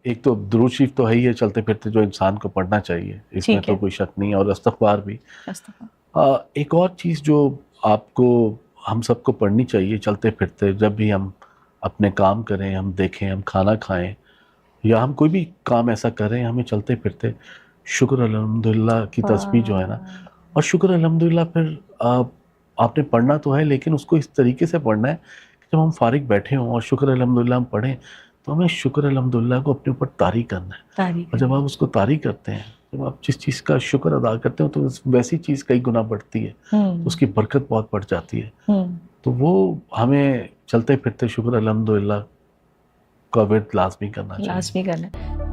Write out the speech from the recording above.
ایک تو درود شریف تو ہے ہی ہے چلتے پھرتے جو انسان کو پڑھنا چاہیے، اس میں ٹھیک تو ہے، کوئی شک نہیں ہے، اور استغفار بھی۔ استغفار۔ ایک اور چیز جو آپ کو ہم سب کو پڑھنی چاہیے چلتے پھرتے، جب بھی ہم اپنے کام کریں، ہم دیکھیں، ہم کھانا کھائیں یا ہم کوئی بھی کام ایسا کریں، ہمیں چلتے پھرتے شکر الحمدللہ کی تسبیح جو ہے نا، اور شکر الحمدللہ پھر آپ نے پڑھنا تو ہے لیکن اس کو اس طریقے سے پڑھنا ہے کہ جب ہم فارغ بیٹھے ہوں اور شکر الحمدللہ ہم پڑھیں تو ہمیں شکر الحمدللہ کو اپنے اوپر طاری کرنا ہے، تاریخ اور ہے۔ جب آپ اس کو طاری کرتے ہیں، جب آپ جس چیز کا شکر ادا کرتے ہو تو ویسی چیز کئی گنا بڑھتی ہے، تو اس کی برکت بہت بڑھ جاتی ہے۔ تو وہ ہمیں چلتے پھرتے شکر الحمدللہ کا ورد لازمی کرنا چاہیے۔ لازمی کرنا ہے۔